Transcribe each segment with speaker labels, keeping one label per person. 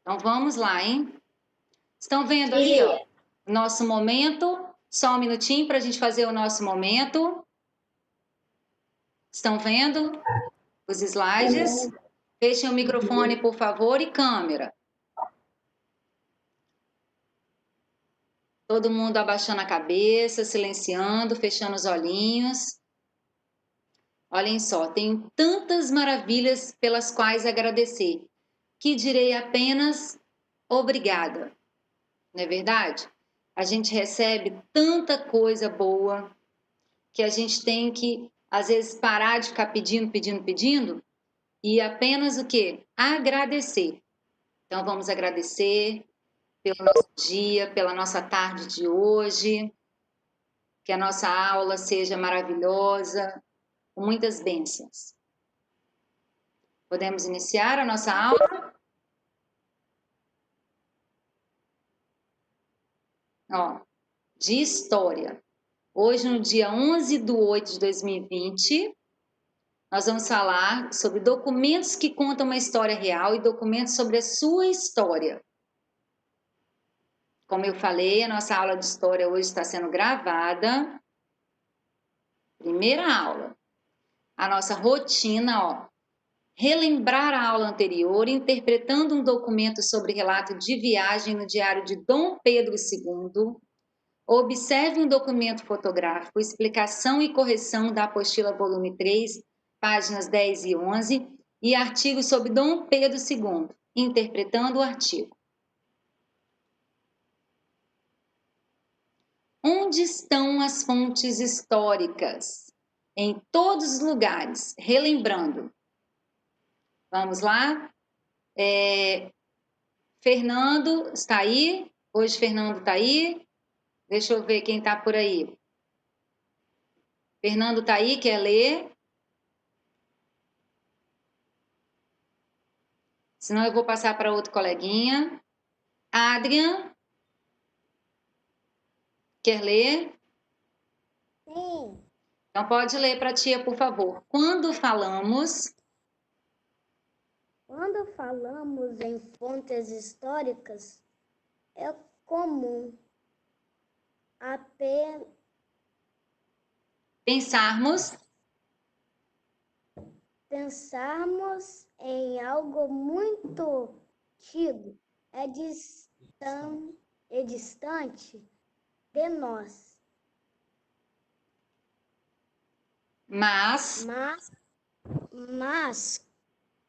Speaker 1: Então, vamos lá, hein? Estão vendo aí, ó, nosso momento? Só um minutinho para a gente fazer o nosso momento. Estão vendo os slides? Fechem o microfone, por favor, e câmera. Todo mundo abaixando a cabeça, silenciando, fechando os olhinhos. Olhem só, tenho tantas maravilhas pelas quais agradecer, que direi apenas obrigada. Não é verdade? A gente recebe tanta coisa boa que a gente tem que, às vezes, parar de ficar pedindo e apenas o quê? Agradecer. Então, vamos agradecer pelo nosso dia, pela nossa tarde de hoje, que a nossa aula seja maravilhosa, com muitas bênçãos. Podemos iniciar a nossa aula? Ó, de história. Hoje, no dia 11/8/2020, nós vamos falar sobre documentos que contam uma história real e documentos sobre a sua história. Como eu falei, a nossa aula de história hoje está sendo gravada. Primeira aula. A nossa rotina, ó. Relembrar a aula anterior, interpretando um documento sobre relato de viagem no diário de Dom Pedro II. Observe um documento fotográfico, explicação e correção da apostila volume 3, páginas 10 e 11, e artigos sobre Dom Pedro II, interpretando o artigo. Onde estão as fontes históricas? Em todos os lugares, relembrando. Vamos lá? Fernando está aí? Hoje Fernando está aí? Deixa eu ver quem está por aí. Fernando está aí, quer ler? Senão eu vou passar para outro coleguinha. Adrian, quer ler?
Speaker 2: Sim.
Speaker 1: Então pode ler para a tia, por favor. Quando falamos
Speaker 2: em fontes históricas, é comum apenas
Speaker 1: pensarmos
Speaker 2: em algo muito antigo, é distante de nós,
Speaker 1: mas
Speaker 2: mas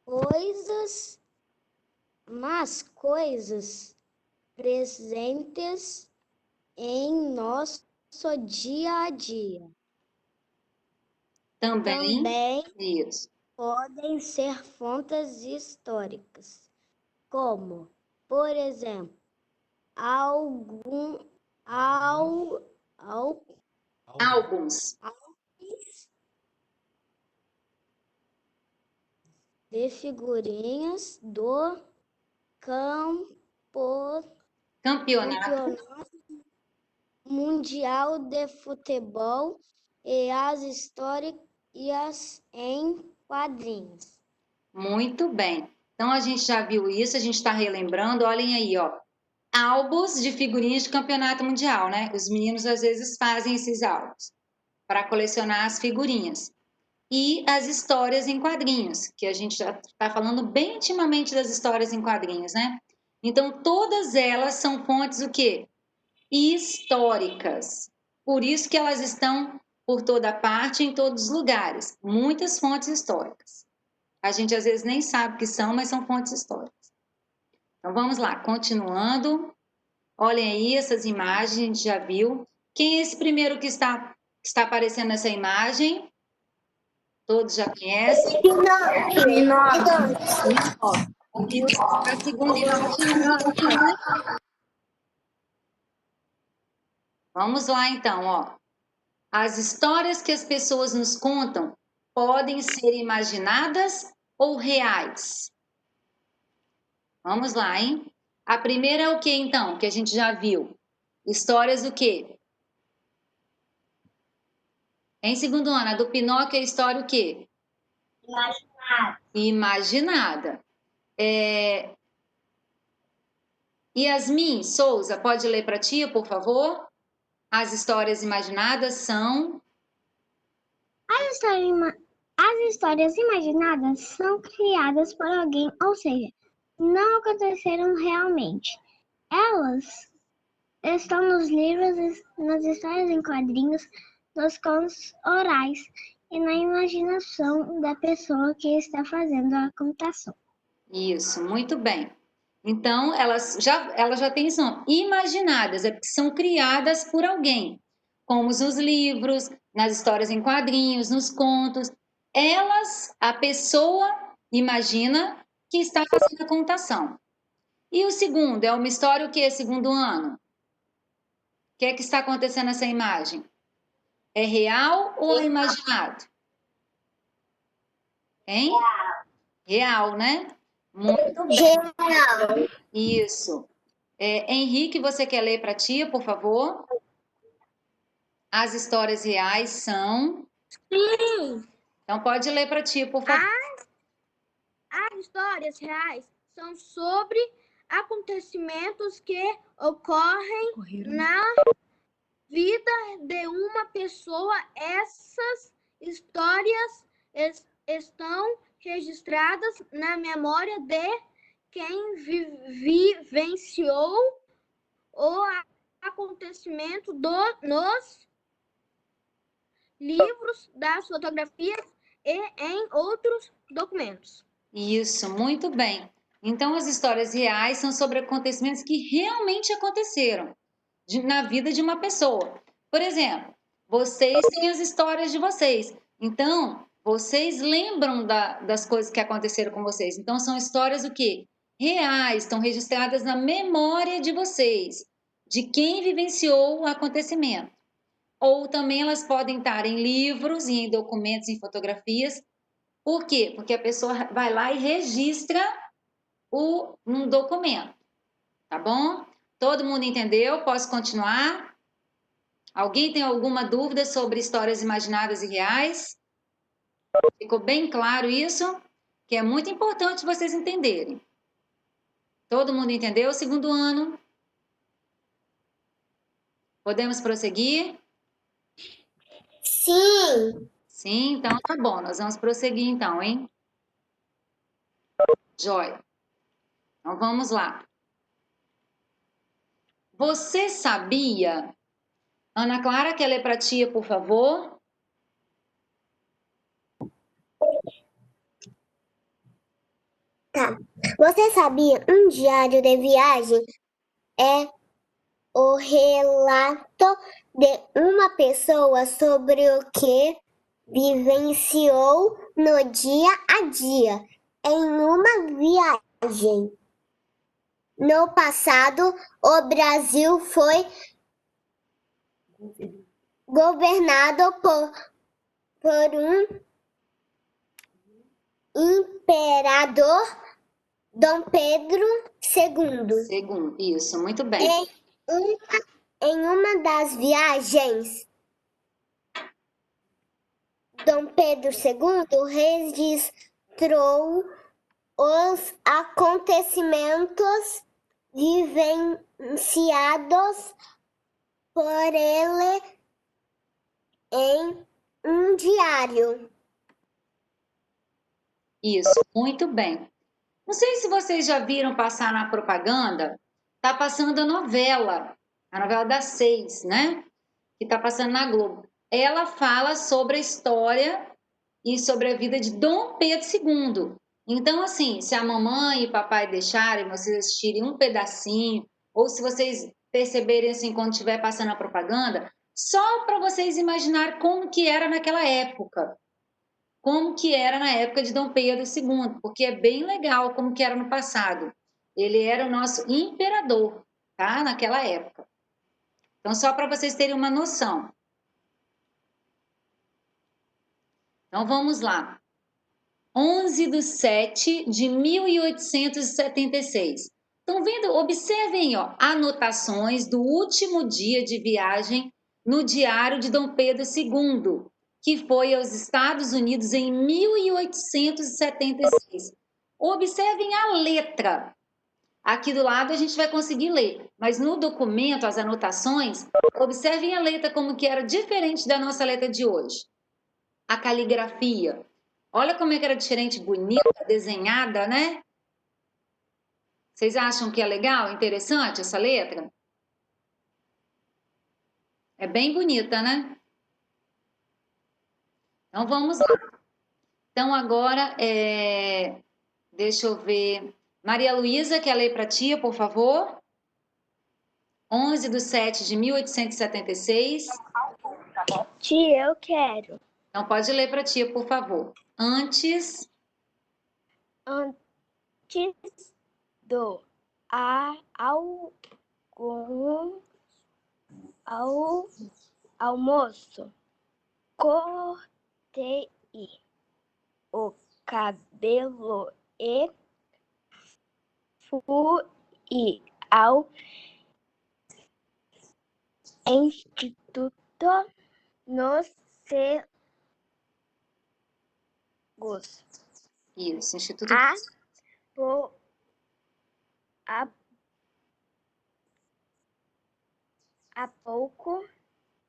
Speaker 2: coisas, coisas presentes em nosso dia a dia
Speaker 1: também isso.
Speaker 2: podem ser fontes históricas, como, por exemplo, algum al, al,
Speaker 1: Álbuns,
Speaker 2: de figurinhas do campo,
Speaker 1: campeonato,
Speaker 2: campeonato mundial de futebol e as histórias em quadrinhos.
Speaker 1: muito bem. Então a gente já viu isso, a gente está relembrando, olhem aí, ó. Álbuns de figurinhas de campeonato mundial, né? Os meninos às vezes fazem esses álbuns para colecionar as figurinhas. E as histórias em quadrinhos, que a gente já está falando bem intimamente das histórias em quadrinhos, né? Então, todas elas são fontes o quê? Históricas. Por isso que elas estão por toda parte, em todos os lugares. Muitas fontes históricas. A gente às vezes nem sabe o que são, mas são fontes históricas. Então, vamos lá, continuando. Olhem aí essas imagens, a gente já viu. Quem é esse primeiro que está aparecendo nessa imagem? Todos já conhecem? A segunda imagem. Vamos lá então, ó. As histórias que as pessoas nos contam podem ser imaginadas ou reais? Vamos lá, hein? A primeira é o que então? Que a gente já viu. Histórias do quê? Em segundo ano, a do Pinóquio é a história o quê?
Speaker 2: Imaginado.
Speaker 1: Imaginada. Yasmin Souza, pode ler para tia, por favor? As histórias imaginadas são...
Speaker 2: As histórias imaginadas são criadas por alguém, ou seja, não aconteceram realmente. Elas estão nos livros, nas histórias em quadrinhos, nos contos orais e na imaginação da pessoa que está fazendo a contação.
Speaker 1: Isso, muito bem. Então, elas já têm são imaginadas, é porque são criadas por alguém, como nos livros, nas histórias em quadrinhos, nos contos. A pessoa imagina que está fazendo a contação. E o segundo, é uma história o quê? Segundo ano? O que é que está acontecendo nessa imagem? É real ou é imaginado? Hein? Real, né? Muito bem.
Speaker 2: Geral.
Speaker 1: Isso. Henrique, você quer ler para a tia, por favor? As histórias reais são...
Speaker 2: Sim.
Speaker 1: Então, pode ler para a tia, por favor.
Speaker 2: As histórias reais são sobre acontecimentos que ocorrem na vida de uma pessoa. Essas histórias estão registradas na memória de quem vivenciou o acontecimento nos livros, das fotografias e em outros documentos.
Speaker 1: Isso, muito bem. Então, as histórias reais são sobre acontecimentos que realmente aconteceram na vida de uma pessoa. Por exemplo, vocês têm as histórias de vocês. Então, vocês lembram das coisas que aconteceram com vocês. Então, são histórias o quê? Reais, estão registradas na memória de vocês, de quem vivenciou o acontecimento. Ou também elas podem estar em livros e em documentos, em fotografias. Por quê? Porque a pessoa vai lá e registra num documento, tá bom? Todo mundo entendeu? Posso continuar? Alguém tem alguma dúvida sobre histórias imaginadas e reais? Ficou bem claro isso? Que é muito importante vocês entenderem. Todo mundo entendeu? Segundo ano. Podemos prosseguir?
Speaker 2: Sim.
Speaker 1: Sim, então tá bom. Nós vamos prosseguir então, hein? Joia. Então vamos lá. Você sabia... Ana Clara, quer ler para a tia, por favor?
Speaker 2: Tá. Você sabia? Um diário de viagem é o relato de uma pessoa sobre o que vivenciou no dia a dia em uma viagem. No passado, o Brasil foi governado por um imperador, Dom Pedro II.
Speaker 1: Segundo, isso, muito bem.
Speaker 2: Em uma das viagens, Dom Pedro II registrou os acontecimentos vivenciados por ele em um diário.
Speaker 1: Isso, muito bem. Não sei se vocês já viram passar na propaganda, tá passando a novela das 6, né? Que tá passando na Globo. Ela fala sobre a história e sobre a vida de Dom Pedro II. Então, assim, se a mamãe e papai deixarem vocês assistirem um pedacinho, ou se vocês perceberem assim quando estiver passando a propaganda, só para vocês imaginar como que era naquela época, como que era na época de Dom Pedro II, porque é bem legal como que era no passado. Ele era o nosso imperador, tá? Naquela época. Então, só para vocês terem uma noção. Então, vamos lá. 11/7/1876. Estão vendo? Observem, ó, anotações do último dia de viagem no diário de Dom Pedro II, que foi aos Estados Unidos em 1876. Observem a letra. Aqui do lado a gente vai conseguir ler, mas no documento, as anotações, observem a letra como que era diferente da nossa letra de hoje. A caligrafia. Olha como é que era diferente, bonita, desenhada, né? Vocês acham que é legal, interessante essa letra? É bem bonita, né? Então vamos lá. Então agora, deixa eu ver. Maria Luísa, quer ler para a tia, por favor? 11/7/1876.
Speaker 2: Tia, eu quero.
Speaker 1: Então pode ler para a tia, por favor. Antes
Speaker 2: do almoço, cortei o cabelo e fui ao instituto nos cegos.
Speaker 1: Isso, Instituto.
Speaker 2: Há pouco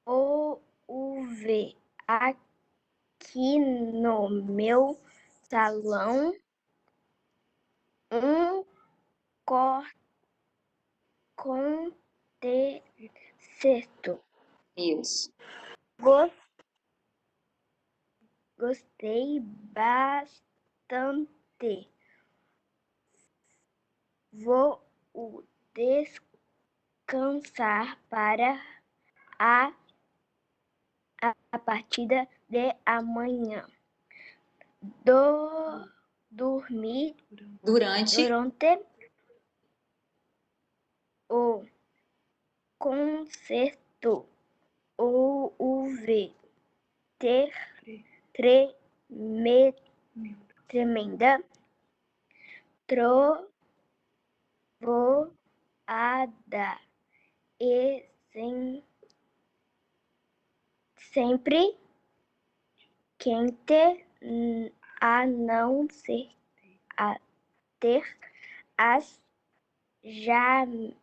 Speaker 2: houve aqui no meu salão um concerto.
Speaker 1: Isso.
Speaker 2: Gostei bastante. Vou descansar para a partida de amanhã. Dormir
Speaker 1: Durante
Speaker 2: o concerto houve tremenda trovoada e sempre quente, a não ser a ter as janelas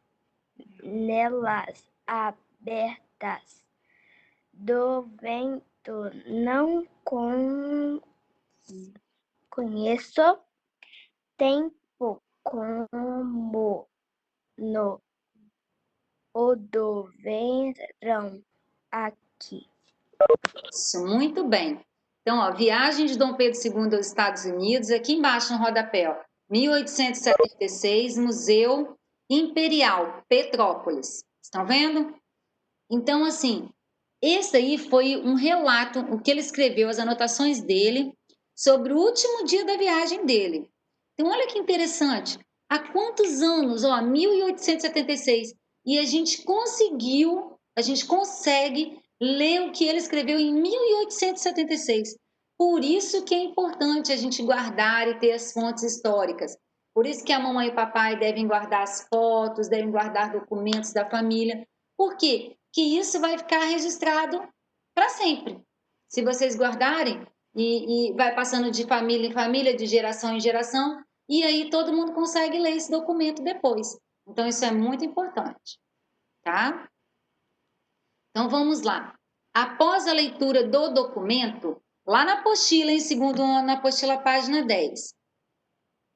Speaker 2: abertas do vento. Não conheço tempo como o do verão aqui.
Speaker 1: isso, muito bem. Então, ó, viagem de Dom Pedro II aos Estados Unidos, aqui embaixo no rodapé, ó, 1876, Museu Imperial, Petrópolis. Estão vendo? Então, assim, esse aí foi um relato, o que ele escreveu, as anotações dele, sobre o último dia da viagem dele. Então, olha que interessante. Há quantos anos? Ó, 1876. E a gente consegue ler o que ele escreveu em 1876. Por isso que é importante a gente guardar e ter as fontes históricas. Por isso que a mamãe e o papai devem guardar as fotos, devem guardar documentos da família. Por quê? Que isso vai ficar registrado para sempre. Se vocês guardarem, e vai passando de família em família, de geração em geração, e aí todo mundo consegue ler esse documento depois. Então, isso é muito importante, tá? Então, vamos lá. Após a leitura do documento, lá na apostila, em segundo ano, na apostila, página 10,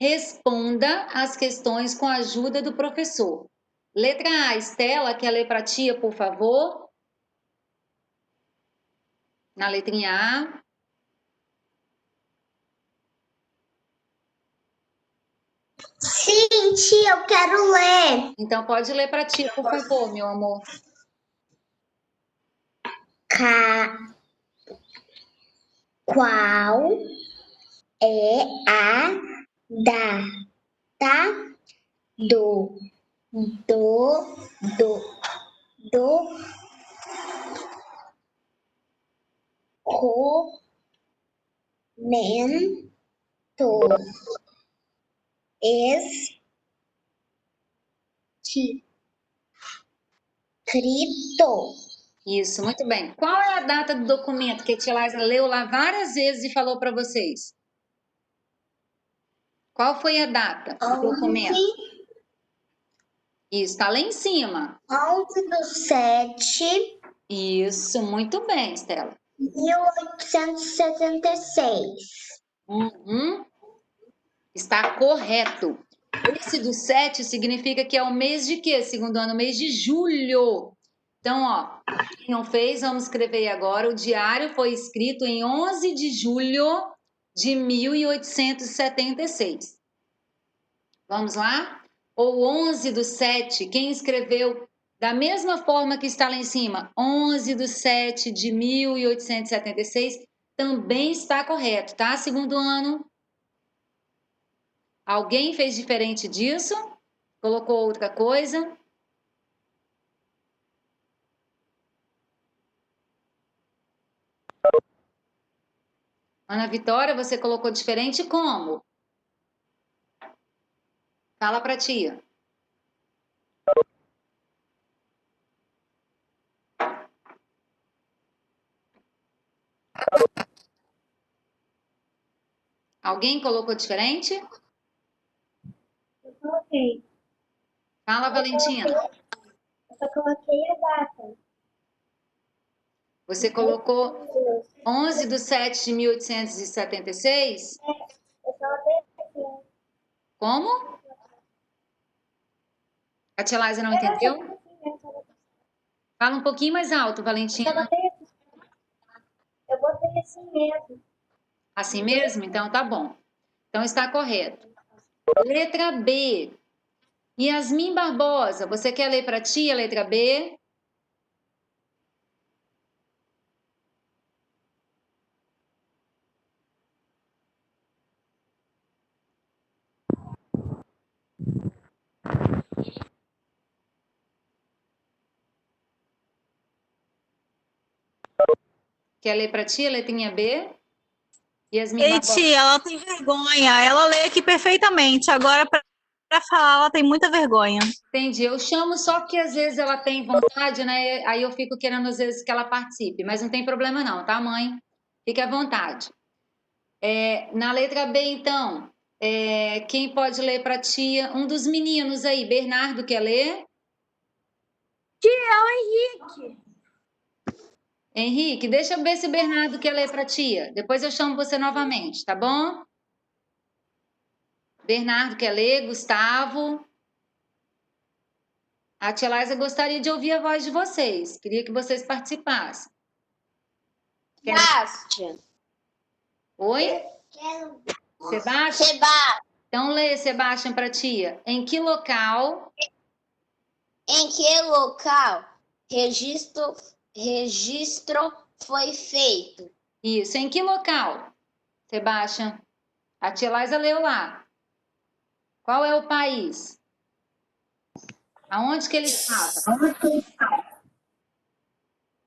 Speaker 1: responda as questões com a ajuda do professor. Letra A, Estela, quer ler para a tia, por favor? Na letrinha A.
Speaker 2: Sim, tia, eu quero ler.
Speaker 1: Então, pode ler para a tia, por favor, meu amor.
Speaker 2: Qual é a data do documento escrito?
Speaker 1: Isso, muito bem. Qual é a data do documento que a tia Laisa leu lá várias vezes e falou para vocês? Qual foi a data do documento? Isso, está lá em cima.
Speaker 2: 11/7,
Speaker 1: Isso, muito bem, Estela.
Speaker 2: 1876.
Speaker 1: Uhum. Está correto. Esse do 7 significa que é o mês de quê? Segundo ano, mês de julho. Então, ó, quem não fez, vamos escrever agora. O diário foi escrito em 11 de julho de 1876. Vamos lá? Ou 11 do 7, quem escreveu da mesma forma que está lá em cima, 11 do 7 de 1876, também está correto, tá? Segundo ano. Alguém fez diferente disso? Colocou outra coisa? Ana Vitória, você colocou diferente como? Fala pra tia. Alguém colocou diferente?
Speaker 2: Eu coloquei.
Speaker 1: Fala, Valentina.
Speaker 2: Eu só coloquei a data.
Speaker 1: Você colocou 11 de 7 de 1876?
Speaker 2: Eu coloquei assim.
Speaker 1: Como? A tia Laísa não entendeu? Fala um pouquinho mais alto, Valentina.
Speaker 2: Eu botei assim mesmo.
Speaker 1: Assim mesmo? Então tá bom. Então está correto. Letra B. Yasmin Barbosa, você quer ler para tia a letra B? Quer ler para tia a letrinha B? Yasmin
Speaker 3: Ei,
Speaker 1: Barbosa.
Speaker 3: tia, ela tem vergonha. Ela lê aqui perfeitamente. Agora, para falar, ela tem muita vergonha.
Speaker 1: Entendi. Eu chamo só porque às vezes ela tem vontade, né? Aí eu fico querendo às vezes que ela participe, mas não tem problema não, tá, mãe? Fique à vontade. Na letra B, então, quem pode ler para tia? Um dos meninos aí, Bernardo, quer ler?
Speaker 2: Tia, é o Henrique.
Speaker 1: Henrique, deixa eu ver se o Bernardo quer ler para tia. Depois eu chamo você novamente, tá bom? Bernardo quer ler, Gustavo. A tia Laísa gostaria de ouvir a voz de vocês. Queria que vocês participassem.
Speaker 2: Sebastian.
Speaker 1: Oi? Sebastião?
Speaker 2: Sebastian.
Speaker 1: Então lê, Sebastião, para tia. Em que local?
Speaker 2: Em que local registro foi feito?
Speaker 1: Isso, em que local? Sebastião. A tia Laísa leu lá. Qual é o país? Aonde que ele estava?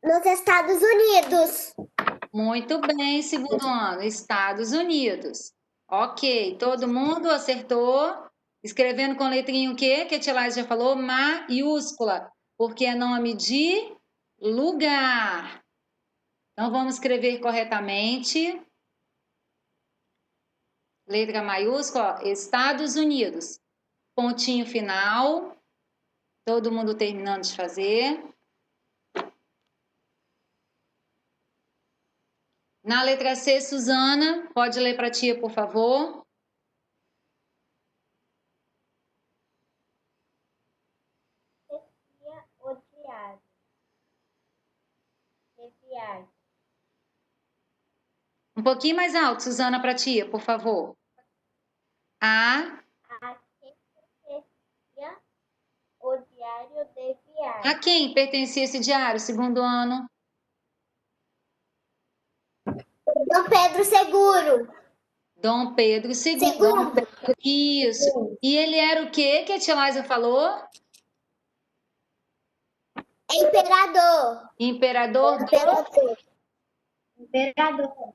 Speaker 2: Nos Estados Unidos.
Speaker 1: Muito bem, segundo ano, Estados Unidos. Ok, todo mundo acertou. Escrevendo com letrinha o quê? Que a tia Laísa já falou, maiúscula, porque é nome de lugar. Então vamos escrever corretamente. Letra maiúscula, ó, Estados Unidos. Pontinho final. Todo mundo terminando de fazer. Na letra C, Suzana, pode ler para a tia, por favor. Um pouquinho mais alto, Suzana, para a tia, por favor. A
Speaker 2: O diário de viagem.
Speaker 1: A quem pertencia esse diário, segundo ano?
Speaker 2: Dom Pedro Seguro.
Speaker 1: Dom Pedro II.
Speaker 2: Segundo.
Speaker 1: Isso. E ele era o quê que a tia Laísa falou?
Speaker 2: Imperador.
Speaker 1: Imperador
Speaker 2: Imperador.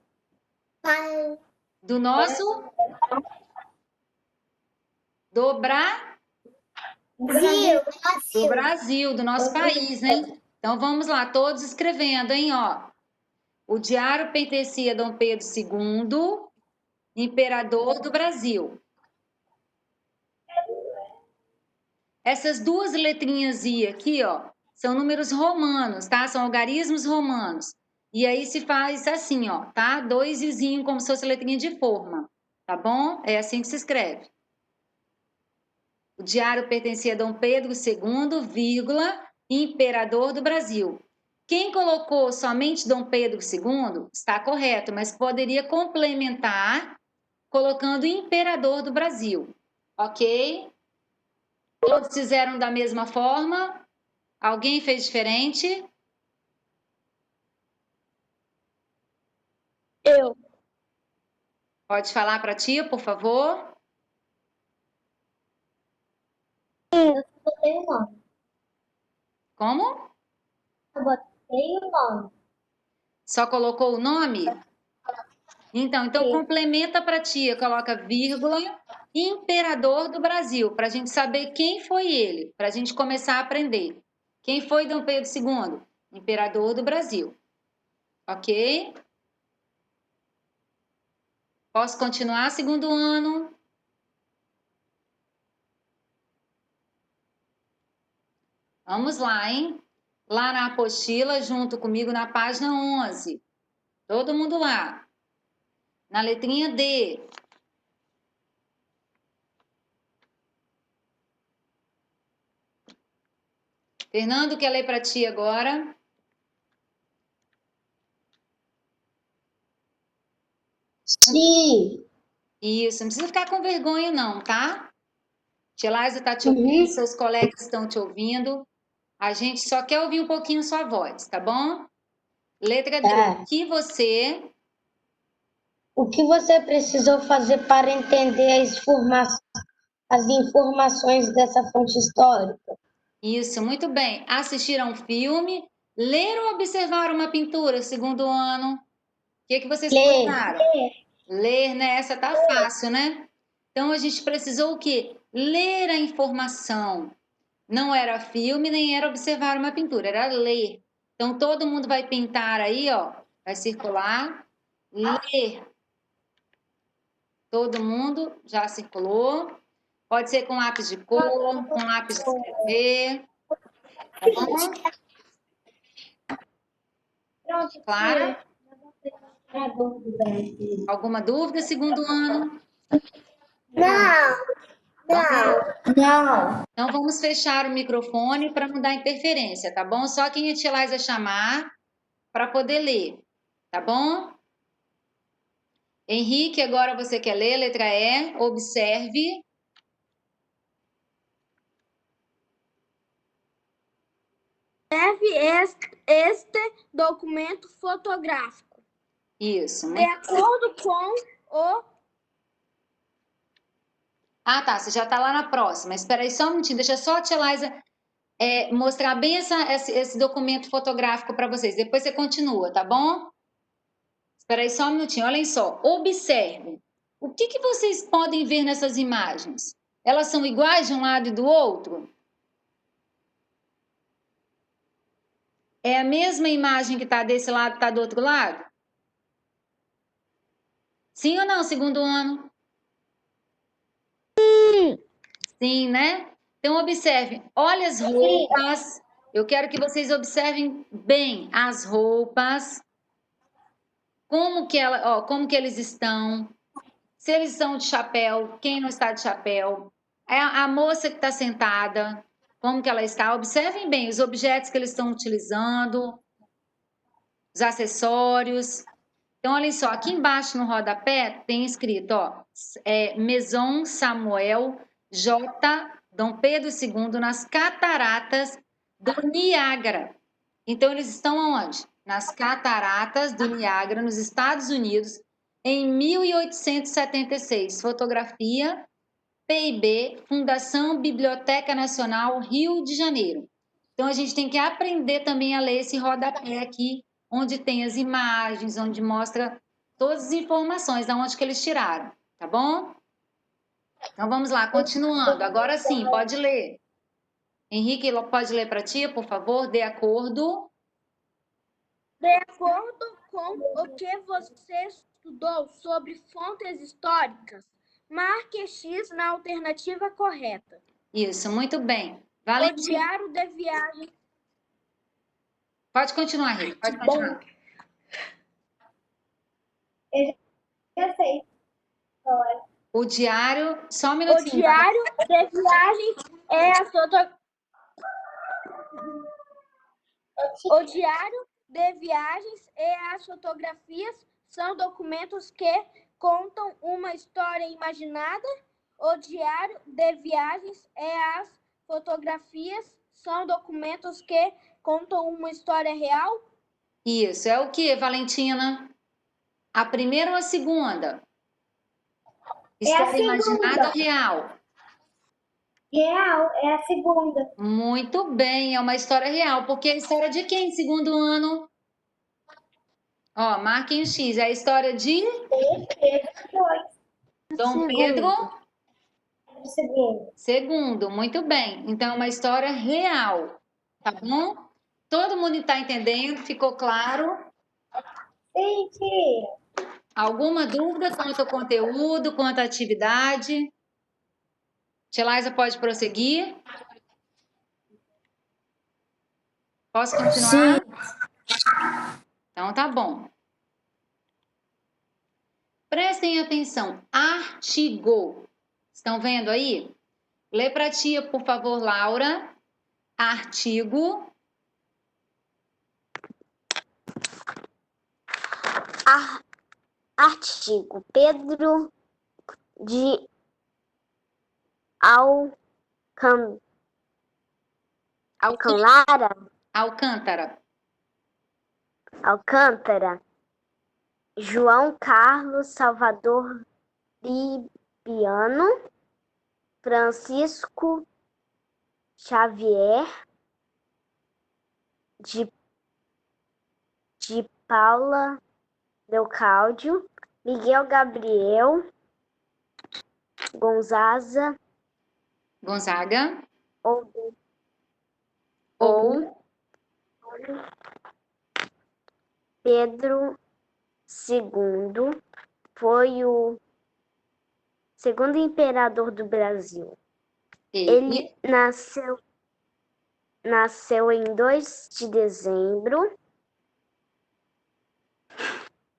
Speaker 2: Pai.
Speaker 1: do nosso? Do Brasil, do nosso país, né? Então vamos lá, todos escrevendo, hein, ó. O diário pertencia a Dom Pedro II, imperador do Brasil. Essas duas letrinhas I aqui, ó, são números romanos, tá? São algarismos romanos. E aí se faz assim, ó, tá? 2 izinho, como se fosse letrinha de forma, tá bom? É assim que se escreve. O diário pertencia a Dom Pedro II, vírgula, imperador do Brasil. Quem colocou somente Dom Pedro II está correto, mas poderia complementar colocando imperador do Brasil, ok? Todos fizeram da mesma forma? Alguém fez diferente?
Speaker 2: Eu.
Speaker 1: Pode falar para a tia, por favor?
Speaker 2: Eu botei o nome.
Speaker 1: Como?
Speaker 2: Eu botei o nome.
Speaker 1: Só colocou o nome? Então
Speaker 2: Sim.
Speaker 1: complementa para a tia, coloca vírgula, imperador do Brasil, para a gente saber quem foi ele, para a gente começar a aprender. Quem foi Dom Pedro II? Imperador do Brasil. Ok? Posso continuar, segundo ano? Vamos lá, hein? Lá na apostila, junto comigo na página 11. Todo mundo lá. Na letrinha D. Fernando, quer ler para ti agora?
Speaker 2: Sim.
Speaker 1: Isso, não precisa ficar com vergonha não, tá? Tia Laisa está te ouvindo, seus colegas estão te ouvindo. A gente só quer ouvir um pouquinho sua voz, tá bom? Letra D.
Speaker 2: O que você precisou fazer para entender as informações dessa fonte histórica?
Speaker 1: Isso, muito bem. Assistir a um filme, ler ou observar uma pintura, segundo ano? O que vocês colocaram? Ler, né? Essa tá fácil, né? Então a gente precisou o quê? Ler a informação. Não era filme, nem era observar uma pintura, era ler. Então todo mundo vai pintar aí, ó, vai circular, ler. Todo mundo já circulou. Pode ser com lápis de cor, com lápis de escrever. Tá bom? Clara? Alguma dúvida, segundo ano?
Speaker 2: Não.
Speaker 1: Então vamos fechar o microfone para não dar interferência, tá bom? Só quem a tia Laisa chamar para poder ler, tá bom? Henrique, agora você quer ler, letra E, observe.
Speaker 2: Observe este documento fotográfico.
Speaker 1: Isso.
Speaker 2: De acordo com o...
Speaker 1: Ah, tá, você já está lá na próxima. Espera aí só um minutinho, deixa só a tia Laisa mostrar bem esse documento fotográfico para vocês. Depois você continua, tá bom? Espera aí só um minutinho, olhem só. Observe. O que vocês podem ver nessas imagens? Elas são iguais de um lado e do outro? É a mesma imagem que está desse lado, está do outro lado? Sim ou não, segundo ano? Sim, né? Então, observe. Olha as roupas. Eu quero que vocês observem bem as roupas. Como que eles estão. Se eles estão de chapéu, quem não está de chapéu. A moça que está sentada, como que ela está. Observem bem os objetos que eles estão utilizando, os acessórios. Então, olhem só, aqui embaixo no rodapé tem escrito, ó, Maison Samuel J. Dom Pedro II nas cataratas do Niágara. Então, eles estão aonde? Nas cataratas do Niágara, nos Estados Unidos, em 1876. Fotografia, PIB, Fundação Biblioteca Nacional, Rio de Janeiro. Então, a gente tem que aprender também a ler esse rodapé aqui, onde tem as imagens, onde mostra todas as informações, de onde que eles tiraram, tá bom? Então, vamos lá, continuando. Agora sim, pode ler. Henrique, pode ler para ti, por favor? De acordo.
Speaker 2: De acordo com o que você estudou sobre fontes históricas, marque X na alternativa correta.
Speaker 1: Isso, muito bem.
Speaker 4: O
Speaker 1: Valentina,
Speaker 4: diário de viagem.
Speaker 1: pode continuar, Rita, pode continuar.
Speaker 2: Já sei.
Speaker 1: O diário, só um
Speaker 4: O
Speaker 1: minutinho.
Speaker 4: diário de viagem é a O diário de viagens e as fotografias são documentos que contam uma história imaginada. O diário de viagens e as fotografias são documentos que contam uma história real.
Speaker 1: Isso, é o que, Valentina? A primeira ou a segunda? História imaginada ou real?
Speaker 2: Real, é a segunda.
Speaker 1: Muito bem, é uma história real, porque é a história de quem, segundo ano? Ó, marquem o X, é a história de Dom Pedro II. Muito bem, então é uma história real, tá bom? Todo mundo está entendendo? Ficou claro?
Speaker 2: Sim, tia.
Speaker 1: Alguma dúvida quanto ao conteúdo, quanto à atividade? Tia Laisa pode prosseguir? Posso continuar? Então tá bom. Prestem atenção. Artigo. Estão vendo aí? Lê para a tia, por favor, Laura. Artigo.
Speaker 2: Artigo. Pedro de
Speaker 1: Alcântara.
Speaker 2: Alcântara. João Carlos Salvador Bibiano. Francisco Xavier de Paula Leocádio, Miguel Gabriel Gonzaga ou Pedro II foi o segundo imperador do Brasil. Ele nasceu em 2 de dezembro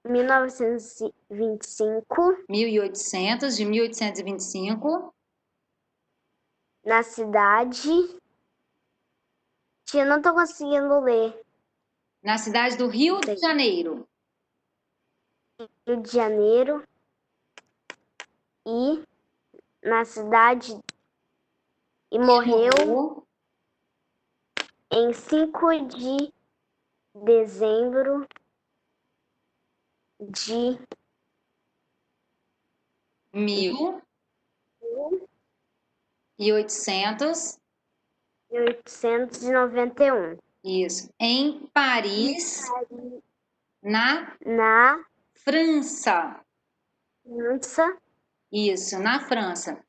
Speaker 2: de 1825.
Speaker 1: 1825.
Speaker 2: Na cidade... Tia, não tô conseguindo ler.
Speaker 1: Na cidade do Rio de Janeiro.
Speaker 2: Rio de Janeiro. E na cidade... E morreu em 5 de dezembro de 1891.
Speaker 1: Isso. Em Paris, na França. Isso, na França.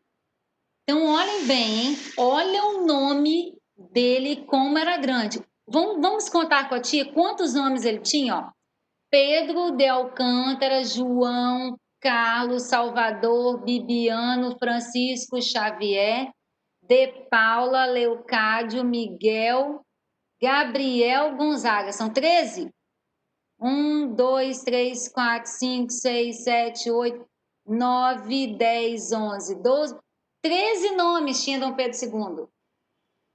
Speaker 1: Então, olhem bem, hein? Olha o nome dele, como era grande. Vamos contar com a tia quantos nomes ele tinha, ó. Pedro de Alcântara, João, Carlos, Salvador, Bibiano, Francisco Xavier, de Paula, Leocádio, Miguel, Gabriel Gonzaga. São 13? 1, 2, 3, 4, 5, 6, 7, 8, 9, 10, 11, 12, 13 nomes tinha Dom Pedro II.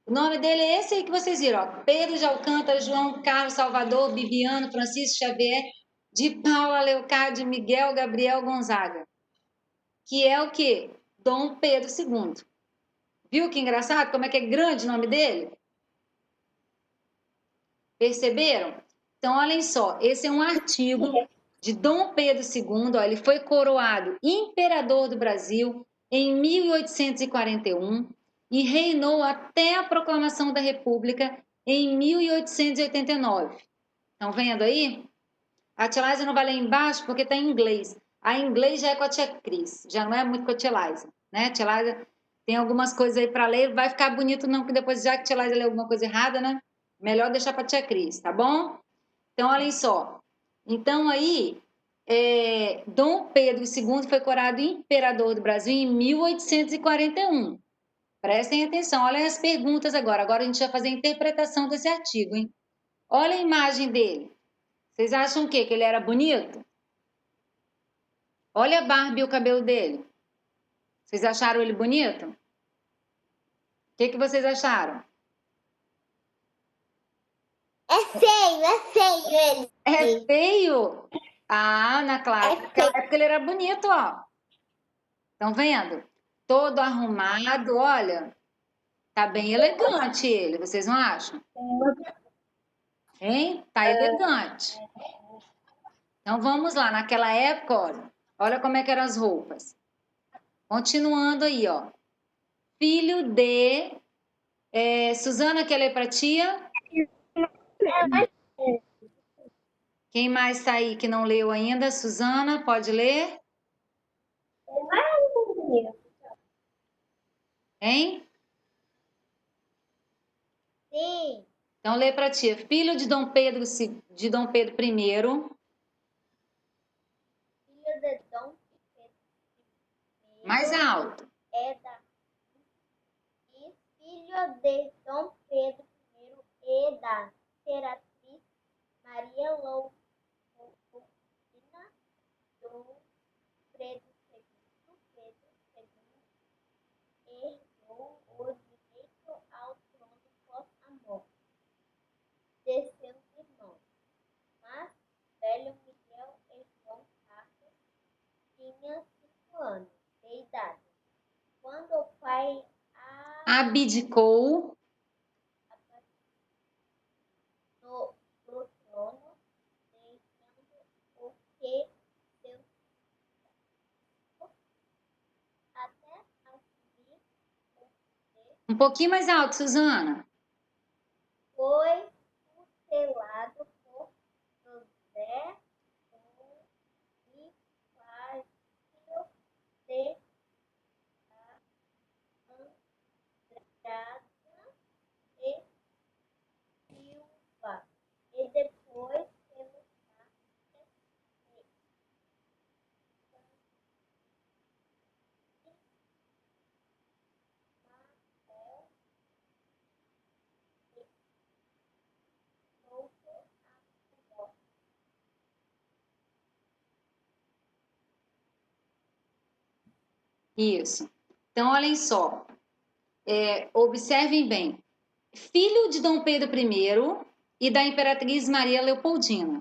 Speaker 1: O nome dele é esse aí que vocês viram, ó. Pedro de Alcântara, João, Carlos, Salvador, Bibiano, Francisco Xavier, de Paula, Leocádio, Miguel, Gabriel Gonzaga. Que é o quê? Dom Pedro II. Viu que engraçado? Como é que é grande o nome dele? Perceberam? Então, olhem só, esse é um artigo de Dom Pedro II, ó, ele foi coroado imperador do Brasil em 1841 e reinou até a proclamação da República em 1889. Estão vendo aí? A tia Laisa não vai ler embaixo porque está em inglês. A inglês já é com a tia Cris, já não é muito com a tia Laisa, né? A tia Laisa tem algumas coisas aí para ler, vai ficar bonito não, porque depois já que a tia Laisa leu alguma coisa errada, né? Melhor deixar para a tia Cris, tá bom? Então, olhem só. Então, aí, Dom Pedro II foi coroado imperador do Brasil em 1841. Prestem atenção, olhem as perguntas agora. Agora a gente vai fazer a interpretação desse artigo, hein? Olha a imagem dele. Vocês acham o quê? Que ele era bonito? Olha a barba e o cabelo dele. Vocês acharam ele bonito? O que vocês acharam?
Speaker 2: É feio ele.
Speaker 1: É feio? Ah, naquela época ele era bonito, ó. Estão vendo? Todo arrumado, olha. Tá bem elegante ele, vocês não acham? Hein? Tá elegante. Então vamos lá, naquela época, olha como é que eram as roupas. Continuando aí, ó. Filho de... Suzana, quer ler pra tia? Quem mais tá aí que não leu ainda? Suzana, pode ler? Hein?
Speaker 2: Sim.
Speaker 1: Então lê pra tia. Filho de Dom Pedro I.
Speaker 2: Filho de Dom Pedro I.
Speaker 1: Mais alto.
Speaker 2: E filho de Dom Pedro I e da Imperatriz Maria Loureina, Dom Pedro II herdou o direito ao trono após a morte de seus irmãos, mas velho Miguel e João Carlos tinham 5 anos de idade quando o pai
Speaker 1: Abdicou
Speaker 2: do trono, deixando o que seus até assumir o poder
Speaker 1: um pouquinho mais alto, Suzana.
Speaker 2: foi tutelado por José Bonifácio de Andrada e Silva e depois pelo
Speaker 1: Isso. Então, olhem só. Observem bem. Filho de Dom Pedro I e da Imperatriz Maria Leopoldina.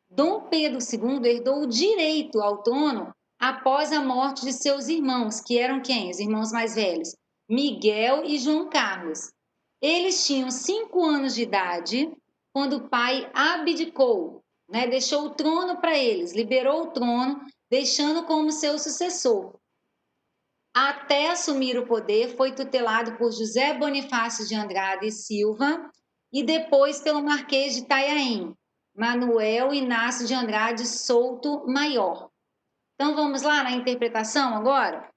Speaker 1: Dom Pedro II herdou o direito ao trono após a morte de seus irmãos, que eram quem? Os irmãos mais velhos, Miguel e João Carlos. Eles tinham 5 anos de idade quando o pai abdicou, né? Deixou o trono para eles, liberou o trono, deixando como seu sucessor. Até assumir o poder, foi tutelado por José Bonifácio de Andrade e Silva e depois pelo Marquês de Itanhaém, Manuel Inácio de Andrade Souto Maior. Então vamos lá na interpretação agora?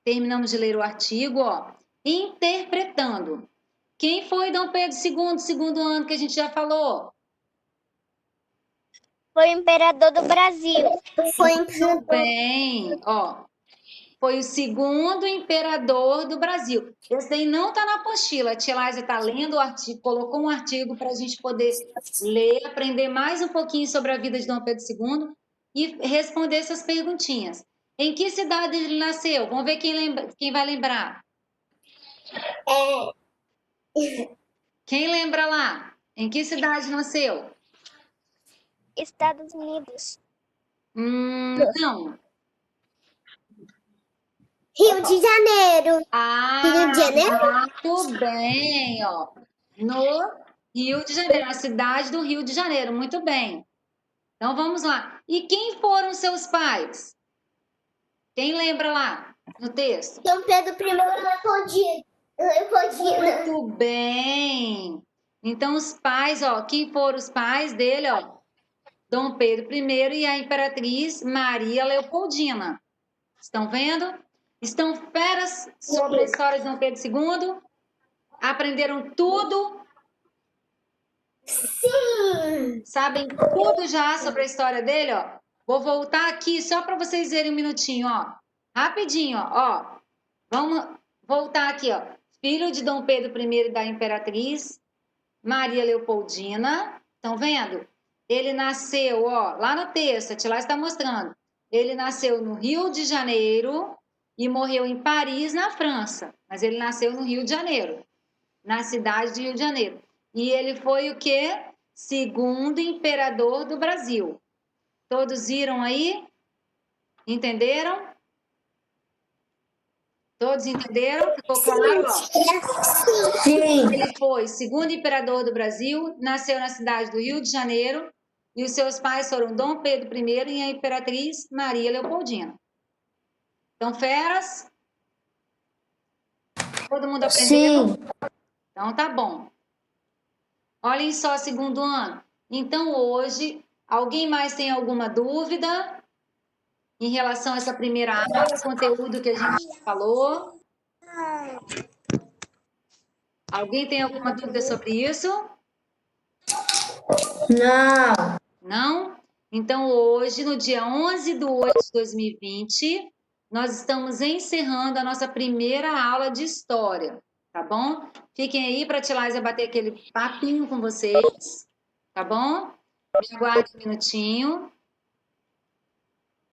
Speaker 1: Terminamos de ler o artigo, ó. Interpretando. Quem foi Dom Pedro II, segundo ano que a gente já falou?
Speaker 2: Foi o imperador do Brasil.
Speaker 1: Muito bem, ó. Foi o segundo imperador do Brasil. Esse daí não está na apostila. A tia Laísa está lendo o artigo, colocou um artigo para a gente poder ler, aprender mais um pouquinho sobre a vida de Dom Pedro II e responder essas perguntinhas. Em que cidade ele nasceu? Vamos ver quem vai lembrar. Quem lembra lá? Em que cidade nasceu?
Speaker 2: Estados Unidos.
Speaker 1: Não.
Speaker 2: Rio de Janeiro.
Speaker 1: Rio
Speaker 2: de Janeiro?
Speaker 1: Muito bem, ó. No Rio de Janeiro, na cidade do Rio de Janeiro, muito bem. Então vamos lá. E quem foram seus pais? Quem lembra lá no texto?
Speaker 2: Dom Pedro I Leopoldina.
Speaker 1: Muito bem. Então os pais, ó, quem foram os pais dele, ó? Dom Pedro I e a Imperatriz Maria Leopoldina. Estão vendo? Estão feras sobre a história de Dom Pedro II? Aprenderam tudo?
Speaker 2: Sim.
Speaker 1: Sabem tudo já sobre a história dele, ó? Vou voltar aqui só para vocês verem um minutinho, ó. Rapidinho, ó. Vamos voltar aqui, ó. filho de Dom Pedro I e da imperatriz Maria Leopoldina. Estão vendo? Ele nasceu, ó, lá no texto, a Tilá está mostrando. Ele nasceu no Rio de Janeiro e morreu em Paris, na França. Mas ele nasceu no Rio de Janeiro, na cidade de Rio de Janeiro. E ele foi o quê? Segundo imperador do Brasil. Todos viram aí? Entenderam? Todos entenderam? Ficou claro? Ó.
Speaker 5: Sim.
Speaker 1: Ele foi segundo imperador do Brasil, nasceu na cidade do Rio de Janeiro e os seus pais foram Dom Pedro I e a imperatriz Maria Leopoldina. Então, feras? Todo mundo aprendeu?
Speaker 5: Sim.
Speaker 1: Então, tá bom. Olhem só, segundo ano. Então, hoje, alguém mais tem alguma dúvida em relação a essa primeira aula, conteúdo que a gente falou? Alguém tem alguma dúvida sobre isso?
Speaker 5: Não.
Speaker 1: Não? Então, hoje, no dia 11/8 de 2020, nós estamos encerrando a nossa primeira aula de história, tá bom? Fiquem aí para a Tilaisa bater aquele papinho com vocês, tá bom? Me aguarde um minutinho.